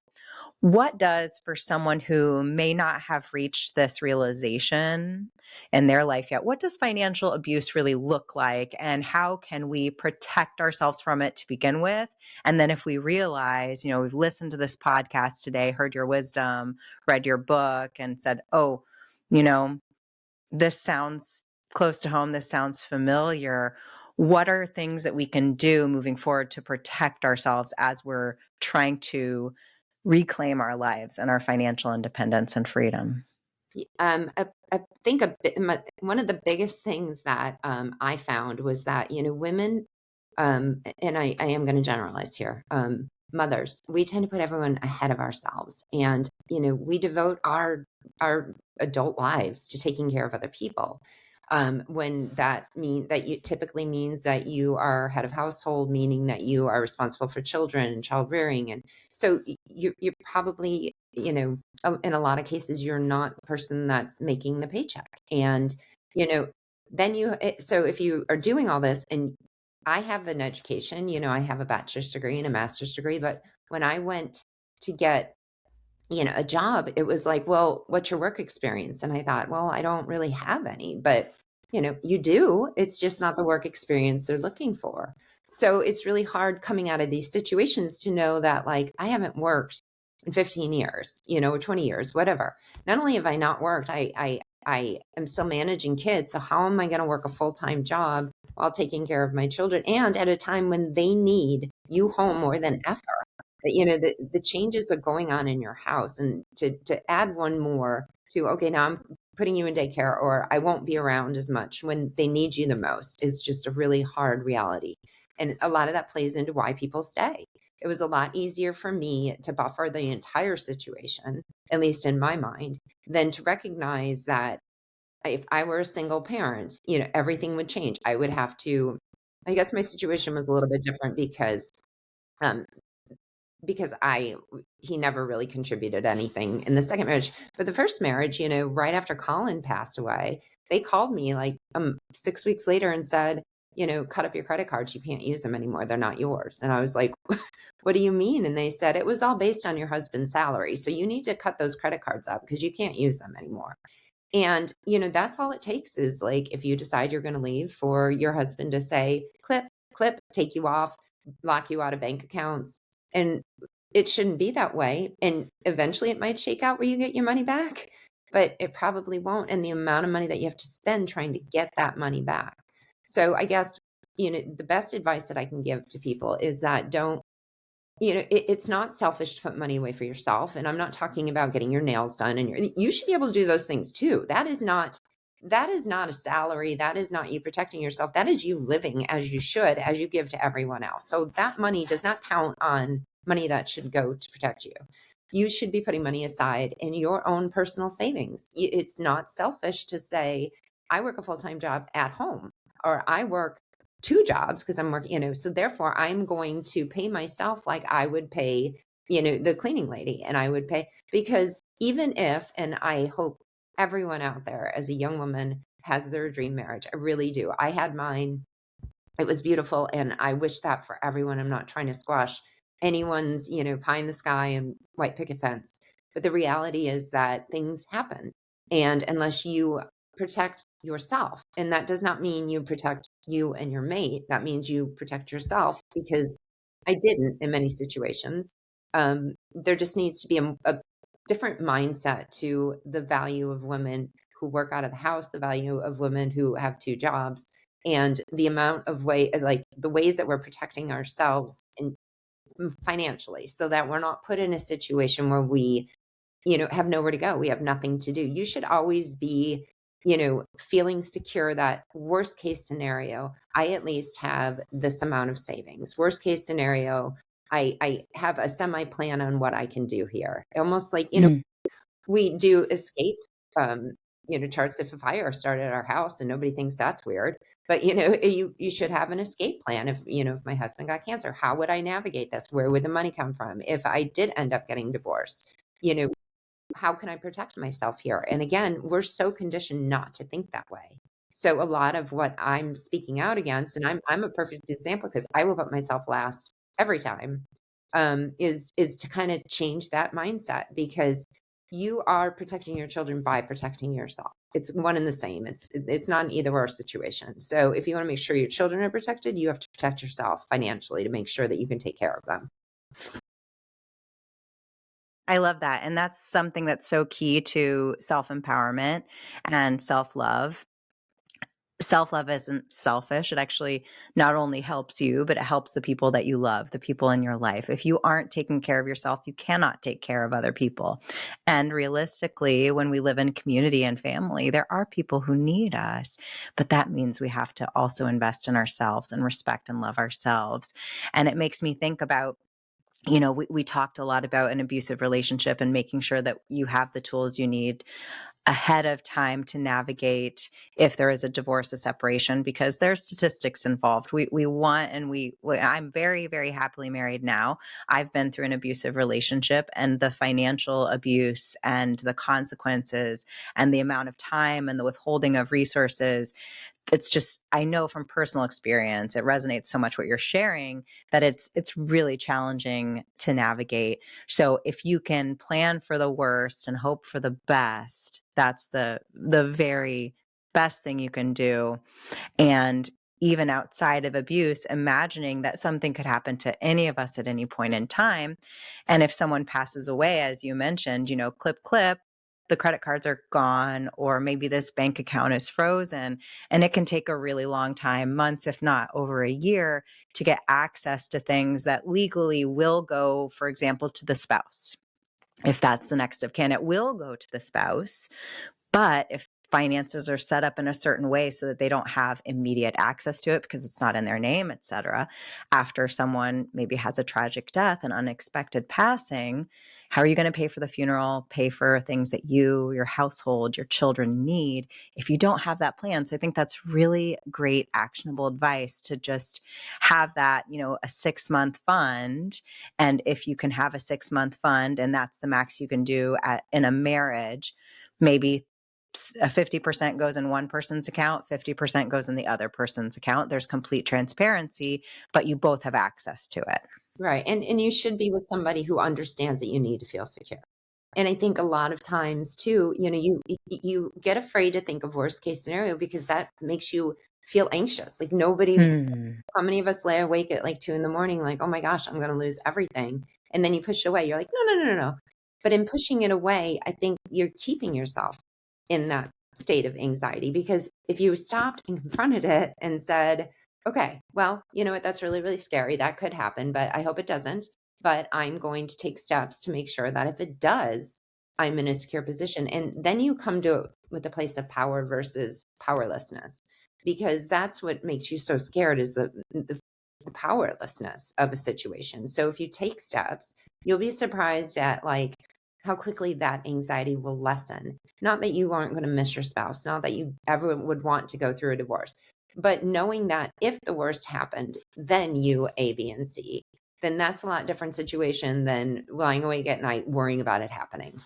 what does, for someone who may not have reached this realization in their life yet, what does financial abuse really look like? And how can we protect ourselves from it to begin with? And then if we realize, we've listened to this podcast today, heard your wisdom, read your book, and said, oh, this sounds close to home, this sounds familiar. What are things that we can do moving forward to protect ourselves as we're trying to reclaim our lives and our financial independence and freedom? I think one of the biggest things that I found was that, women, and I am going to generalize here, mothers, we tend to put everyone ahead of ourselves. And, we devote our adult lives to taking care of other people. When that typically means that you are head of household, meaning that you are responsible for children and child rearing. And so you're probably, in a lot of cases, you're not the person that's making the paycheck. And, so if you are doing all this, and I have an education, I have a bachelor's degree and a master's degree, but when I went to get a job, it was like, well, what's your work experience? And I thought, well, I don't really have any, but you do. It's just not the work experience they're looking for. So it's really hard coming out of these situations to know that, like, I haven't worked in 15 years, or 20 years, whatever. Not only have I not worked, I am still managing kids. So how am I going to work a full-time job while taking care of my children, and at a time when they need you home more than ever? The changes are going on in your house, and to add one more to, okay, now I'm putting you in daycare, or I won't be around as much when they need you the most, is just a really hard reality. And a lot of that plays into why people stay. It was a lot easier for me to buffer the entire situation, at least in my mind, than to recognize that if I were a single parent, everything would change. I would have to, I guess my situation was a little bit different um, because he never really contributed anything in the second marriage. But the first marriage, right after Colin passed away, they called me like 6 weeks later and said, cut up your credit cards. You can't use them anymore. They're not yours. And I was like, what do you mean? And they said, it was all based on your husband's salary. So you need to cut those credit cards up because you can't use them anymore. And, that's all it takes is, like, if you decide you're going to leave, for your husband to say, clip, take you off, lock you out of bank accounts. And it shouldn't be that way. And eventually it might shake out where you get your money back, but it probably won't. And the amount of money that you have to spend trying to get that money back. So I guess, the best advice that I can give to people is that it's not selfish to put money away for yourself. And I'm not talking about getting your nails done, and you should be able to do those things too. That is not a salary. That is not you protecting yourself. That is you living as you should, as you give to everyone else. So that money does not count on money that should go to protect you. You should be putting money aside in your own personal savings. It's not selfish to say, I work a full-time job at home, or I work 2 jobs because I'm working, so therefore I'm going to pay myself like I would pay, the cleaning lady, and I would pay, because even if, and I hope everyone out there as a young woman has their dream marriage, I really do. I had mine. It was beautiful. And I wish that for everyone. I'm not trying to squash anyone's, pie in the sky and white picket fence. But the reality is that things happen. And unless you protect yourself, and that does not mean you protect you and your mate, that means you protect yourself, because I didn't in many situations. There just needs to be a different mindset to the value of women who work out of the house, the value of women who have 2 jobs, and the amount of the ways that we're protecting ourselves and financially, so that we're not put in a situation where we, have nowhere to go. We have nothing to do. You should always be feeling secure that worst case scenario, I at least have this amount of savings. Worst case scenario, I have a semi plan on what I can do here. Almost like, Mm. we do escape, um, charts if a fire started at our house and nobody thinks that's weird. But, you should have an escape plan. If my husband got cancer, how would I navigate this? Where would the money come from? If I did end up getting divorced, how can I protect myself here? And again, we're so conditioned not to think that way. So a lot of what I'm speaking out against, and I'm a perfect example because I will put myself last every time, is to kind of change that mindset, because you are protecting your children by protecting yourself. It's one and the same. It's not an either or situation. So if you want to make sure your children are protected, you have to protect yourself financially to make sure that you can take care of them. I love that. And that's something that's so key to self-empowerment and self-love. Self-love isn't selfish. It actually not only helps you, but it helps the people that you love, the people in your life. If you aren't taking care of yourself, you cannot take care of other people. And realistically, when we live in community and family, there are people who need us, but that means we have to also invest in ourselves and respect and love ourselves. And it makes me think about, we talked a lot about an abusive relationship and making sure that you have the tools you need ahead of time to navigate if there is a divorce, a separation, because there's statistics involved. We want, and I'm very, very happily married now. I've been through an abusive relationship, and the financial abuse and the consequences and the amount of time and the withholding of resources, it's just, I know from personal experience, it resonates so much what you're sharing, that it's really challenging to navigate. So if you can plan for the worst and hope for the best, that's the very best thing you can do. And even outside of abuse, imagining that something could happen to any of us at any point in time. And if someone passes away, as you mentioned, clip, clip, the credit cards are gone, or maybe this bank account is frozen. And it can take a really long time, months, if not over a year, to get access to things that legally will go, for example, to the spouse. If that's the next of kin, it will go to the spouse. But if finances are set up in a certain way so that they don't have immediate access to it because it's not in their name, et cetera, after someone maybe has a tragic death, an unexpected passing, how are you going to pay for the funeral, pay for things that you, your household, your children need if you don't have that plan? So I think that's really great, actionable advice to just have that, a 6-month fund. And if you can have a 6-month fund and that's the max you can do in a marriage, maybe 50% goes in one person's account, 50% goes in the other person's account. There's complete transparency, but you both have access to it. Right. And you should be with somebody who understands that you need to feel secure. And I think a lot of times too, you get afraid to think of worst case scenario because that makes you feel anxious. Like how many of us lay awake at like 2 a.m, like, oh my gosh, I'm going to lose everything. And then you push it away. You're like, no, no, no, no, no. But in pushing it away, I think you're keeping yourself in that state of anxiety, because if you stopped and confronted it and said, okay, well, you know what, that's really, really scary. That could happen, but I hope it doesn't. But I'm going to take steps to make sure that if it does, I'm in a secure position. And then you come to it with a place of power versus powerlessness, because that's what makes you so scared, is the powerlessness of a situation. So if you take steps, you'll be surprised at like how quickly that anxiety will lessen. Not that you aren't going to miss your spouse, not that you ever would want to go through a divorce, but knowing that if the worst happened, then you A, B, and C, then that's a lot different situation than lying awake at night worrying about it happening.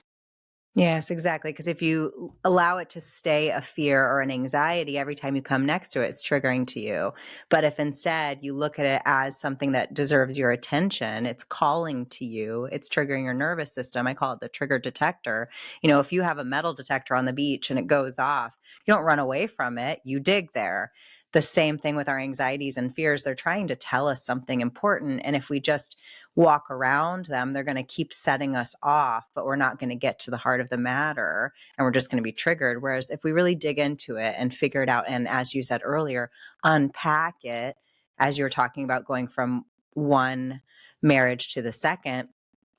Yes, exactly. Because if you allow it to stay a fear or an anxiety every time you come next to it, it's triggering to you. But if instead you look at it as something that deserves your attention, it's calling to you, it's triggering your nervous system. I call it the trigger detector. If you have a metal detector on the beach and it goes off, you don't run away from it, you dig there. The same thing with our anxieties and fears. They're trying to tell us something important. And if we just walk around them, they're going to keep setting us off, but we're not going to get to the heart of the matter, and we're just going to be triggered. Whereas if we really dig into it and figure it out, and as you said earlier, unpack it, as you were talking about going from one marriage to the second,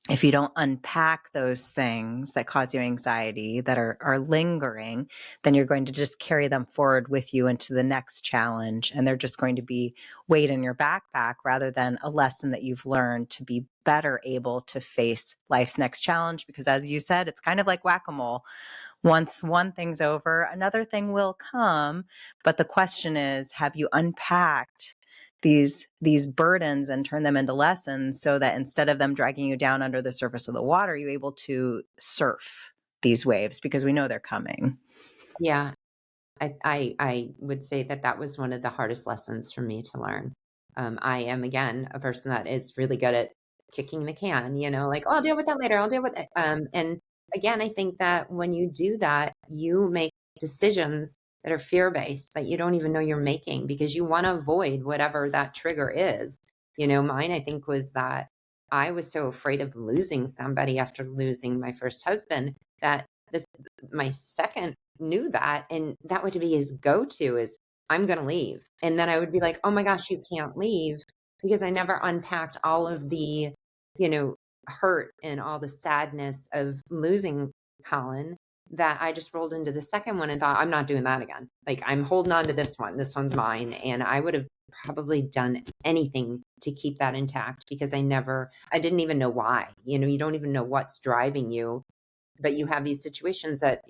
if you don't unpack those things that cause you anxiety that are lingering, then you're going to just carry them forward with you into the next challenge. And they're just going to be weight in your backpack rather than a lesson that you've learned to be better able to face life's next challenge. Because as you said, it's kind of like whack-a-mole. Once one thing's over, another thing will come. But the question is, have you unpacked these burdens and turn them into lessons so that instead of them dragging you down under the surface of the water, you're able to surf these waves because we know they're coming. Yeah, I would say that was one of the hardest lessons for me to learn. I am, again, a person that is really good at kicking the can, like, oh, I'll deal with that later. I'll deal with it. And again, I think that when you do that, you make decisions that are fear-based that you don't even know you're making because you want to avoid whatever that trigger is. Mine, I think, was that I was so afraid of losing somebody after losing my first husband that my second knew that, and that would be his go-to is, I'm going to leave. And then I would be like, oh my gosh, you can't leave, because I never unpacked all of the, hurt and all the sadness of losing Colin, that I just rolled into the second one and thought, I'm not doing that again. Like, I'm holding on to this one. This one's mine. And I would have probably done anything to keep that intact because I didn't even know why. You don't even know what's driving you, but you have these situations that,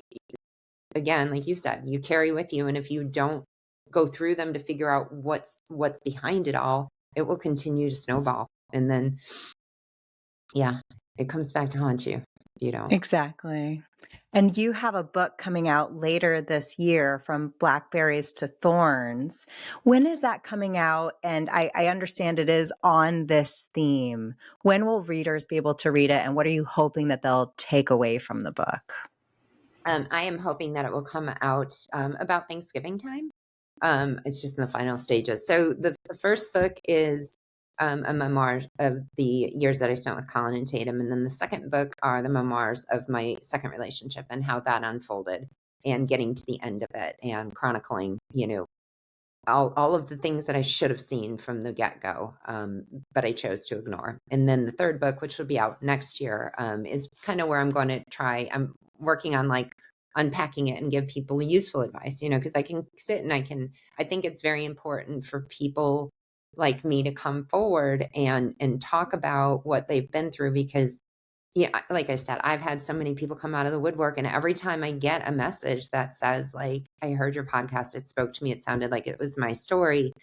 again, like you said, you carry with you. And if you don't go through them to figure out what's behind it all, it will continue to snowball. And then, yeah, it comes back to haunt you if you don't. Exactly. And you have a book coming out later this year, From Blackberries to Thorns. When is that coming out? And I understand it is on this theme. When will readers be able to read it? And what are you hoping that they'll take away from the book? I am hoping that it will come out about Thanksgiving time. It's just in the final stages. So the first book is a memoir of the years that I spent with Colin and Tatum. And then the second book are the memoirs of my second relationship and how that unfolded and getting to the end of it and chronicling, all of the things that I should have seen from the get-go, but I chose to ignore. And then the third book, which will be out next year, is kind of where I'm going to I'm working on like unpacking it and give people useful advice, because I can sit and I think it's very important for people like me to come forward and talk about what they've been through, because yeah, like I said, I've had so many people come out of the woodwork, and every time I get a message that says, like, I heard your podcast, it spoke to me, it sounded like it was my story,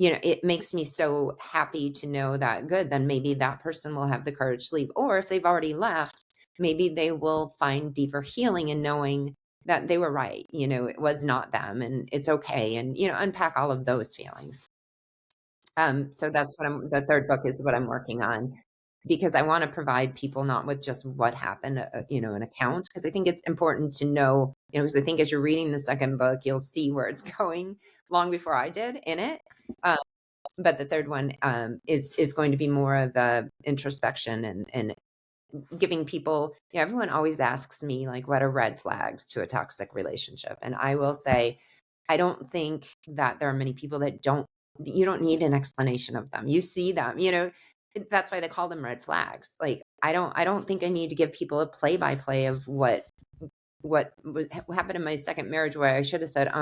it makes me so happy to know that, good, then maybe that person will have the courage to leave. Or if they've already left, maybe they will find deeper healing in knowing that they were right. It was not them, and it's okay. And, unpack all of those feelings. So that's the third book is what I'm working on, because I want to provide people not with just what happened, an account, because I think it's important to know, because I think as you're reading the second book, you'll see where it's going long before I did in it. But the third one is going to be more of the introspection and giving people, everyone always asks me, like, what are red flags to a toxic relationship? And I will say, I don't think that there are many people that you don't need an explanation of them. You see them, that's why they call them red flags. Like, I don't think I need to give people a play by play of what happened in my second marriage, where I should have said,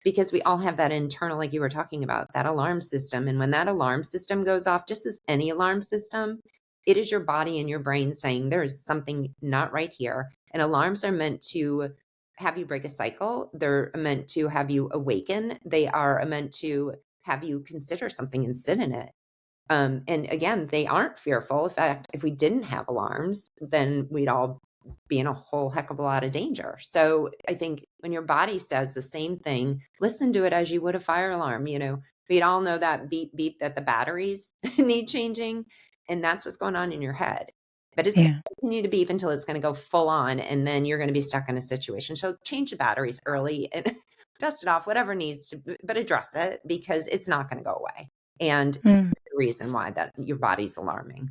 because we all have that internal, like you were talking about, that alarm system. And when that alarm system goes off, just as any alarm system, it is your body and your brain saying there is something not right here. And alarms are meant to have you break a cycle. They're meant to have you awaken. They are meant to have you consider something and sit in it. And again, they aren't fearful. In fact, if we didn't have alarms, then we'd all be in a whole heck of a lot of danger. So I think when your body says the same thing, listen to it as you would a fire alarm. We'd all know that beep, beep, that the batteries need changing. And that's what's going on in your head. But it's going to continue to beep until it's going to go full on. And then you're going to be stuck in a situation. So change the batteries early and dust it off, whatever needs to, but address it, because it's not going to go away. And the reason why that your body's alarming.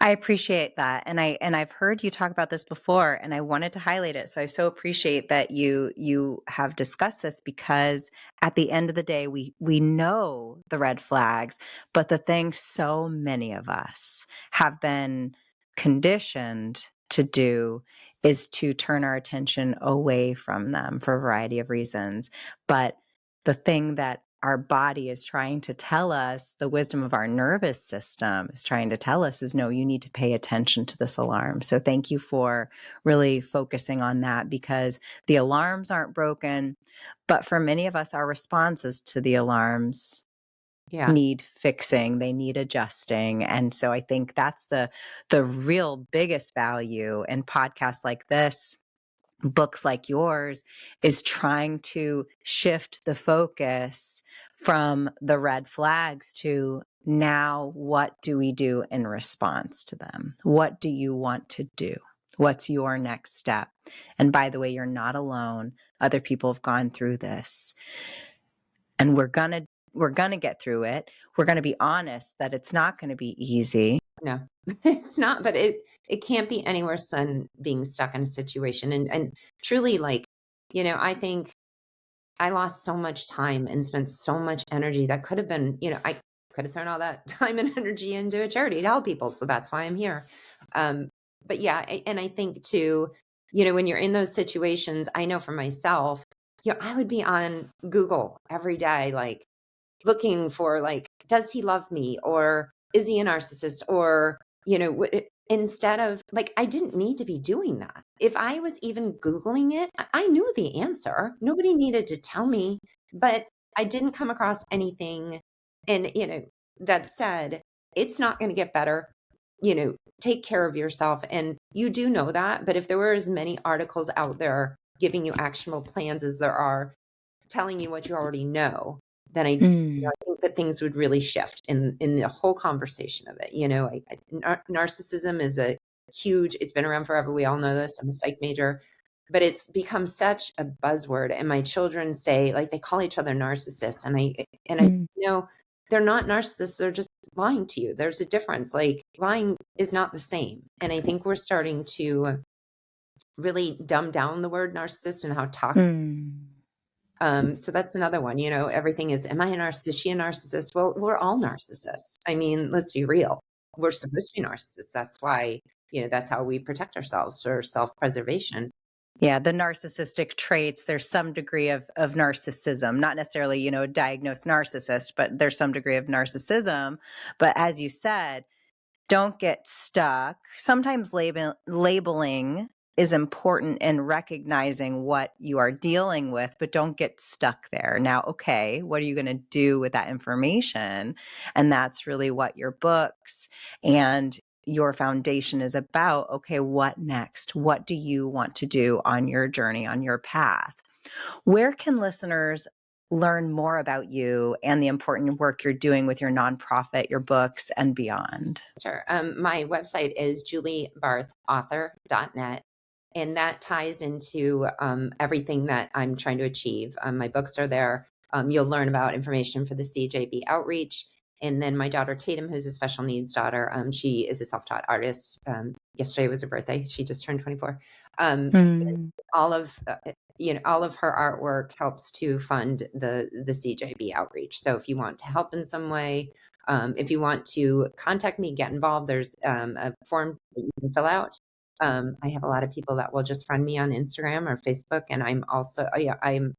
I appreciate that. And I've heard you talk about this before, and I wanted to highlight it. So I so appreciate that you have discussed this, because at the end of the day, we know the red flags, but the thing so many of us have been conditioned to do is to turn our attention away from them for a variety of reasons. But the thing that our body is trying to tell us, the wisdom of our nervous system is trying to tell us, is no, you need to pay attention to this alarm. So thank you for really focusing on that, because the alarms aren't broken, but for many of us, our responses to the alarms need fixing, they need adjusting. And so I think that's the real biggest value in podcasts like this, books like yours, is trying to shift the focus from the red flags to, now what do we do in response to them? What do you want to do? What's your next step? And by the way, you're not alone. Other people have gone through this, and we're going to get through it. We're going to be honest that it's not going to be easy. No, it's not, but it can't be any worse than being stuck in a situation. And truly, like, I think I lost so much time and spent so much energy that could have been, I could have thrown all that time and energy into a charity to help people. So that's why I'm here. But yeah, and I think too, when you're in those situations, I know for myself, I would be on Google every day, like looking for, like, does he love me? Or is he a narcissist? Or, instead of, like, I didn't need to be doing that. If I was even Googling it, I knew the answer. Nobody needed to tell me, but I didn't come across anything. And, that said, it's not going to get better. Take care of yourself. And you do know that. But if there were as many articles out there giving you actionable plans as there are telling you what you already know, then I think that things would really shift in the whole conversation of it. Narcissism is it's been around forever. We all know this. I'm a psych major, but it's become such a buzzword. And my children say, like, they call each other narcissists. And I say, no, they're not narcissists. They're just lying to you. There's a difference. Like, lying is not the same. And I think we're starting to really dumb down the word narcissist and how toxic. So that's another one, everything is, am I a narcissist? Is she a narcissist? Well, we're all narcissists. I mean, let's be real. We're supposed to be narcissists. That's why, that's how we protect ourselves, for self-preservation. Yeah, the narcissistic traits, there's some degree of narcissism, not necessarily, a diagnosed narcissist, but there's some degree of narcissism. But as you said, don't get stuck. Sometimes labeling is important in recognizing what you are dealing with, but don't get stuck there. Now, okay, what are you going to do with that information? And that's really what your books and your foundation is about. Okay, what next? What do you want to do on your journey, on your path? Where can listeners learn more about you and the important work you're doing with your nonprofit, your books, and beyond? Sure. My website is juliebarthauthor.net. And that ties into everything that I'm trying to achieve. My books are there. You'll learn about information for the CJB Outreach. And then my daughter, Tatum, who's a special needs daughter, she is a self-taught artist. Yesterday was her birthday. She just turned 24. All of her artwork helps to fund the CJB Outreach. So if you want to help in some way, if you want to contact me, get involved, there's a form that you can fill out. I have a lot of people that will just friend me on Instagram or Facebook, and I'm also, I'm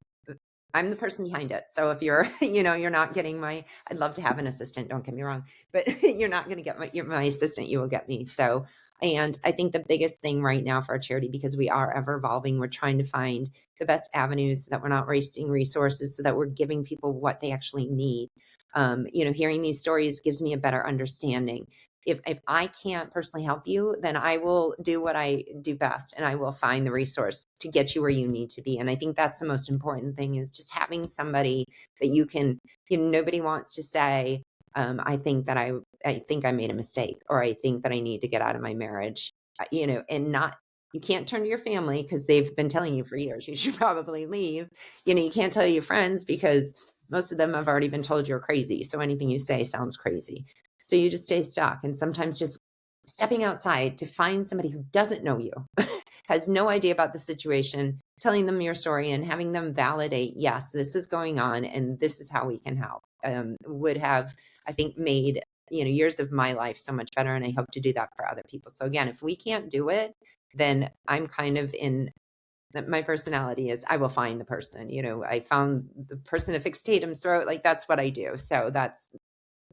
the person behind it. So if you're, you're not getting I'd love to have an assistant, don't get me wrong, but you're not going to get my assistant, you will get me. So, and I think the biggest thing right now for our charity, because we are ever evolving, we're trying to find the best avenues so that we're not wasting resources, so that we're giving people what they actually need. Hearing these stories gives me a better understanding. If I can't personally help you, then I will do what I do best, and I will find the resource to get you where you need to be. And I think that's the most important thing, is just having somebody that you can, nobody wants to say, I think that I think I made a mistake, or I think that I need to get out of my marriage, and not, you can't turn to your family because they've been telling you for years, you should probably leave. You can't tell your friends because most of them have already been told you're crazy. So anything you say sounds crazy. So you just stay stuck. And sometimes just stepping outside to find somebody who doesn't know you, has no idea about the situation, telling them your story and having them validate, yes, this is going on and this is how we can help, would have, I think, made years of my life so much better. And I hope to do that for other people. So again, if we can't do it, then I'm kind of in my personality is I will find the person. I found the person to fix Tatum's throat. Like that's what I do. So that's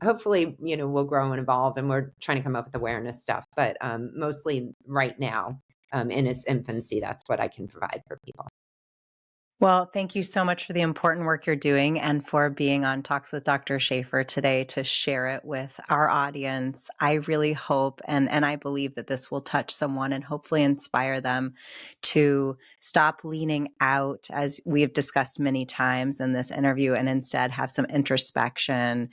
hopefully, we'll grow and evolve, and we're trying to come up with awareness stuff. But mostly right now, in its infancy, that's what I can provide for people. Well, thank you so much for the important work you're doing and for being on Talks with Dr. Shafer today to share it with our audience. I really hope and I believe that this will touch someone and hopefully inspire them to stop leaning out, as we have discussed many times in this interview, and instead have some introspection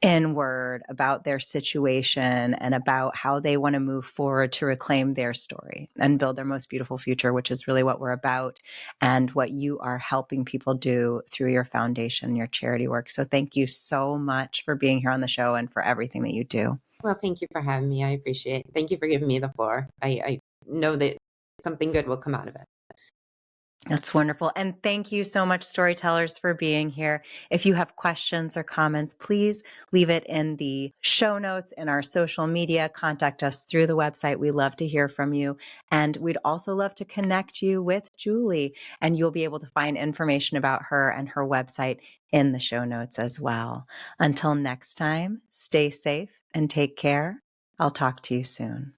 inward about their situation and about how they want to move forward to reclaim their story and build their most beautiful future, which is really what we're about and what you are helping people do through your foundation, your charity work. So thank you so much for being here on the show and for everything that you do. Well, thank you for having me. I appreciate it. Thank you for giving me the floor. I know that something good will come out of it. That's wonderful. And thank you so much, storytellers, for being here. If you have questions or comments, please leave it in the show notes in our social media. Contact us through the website. We love to hear from you. And we'd also love to connect you with Julie. And you'll be able to find information about her and her website in the show notes as well. Until next time, stay safe and take care. I'll talk to you soon.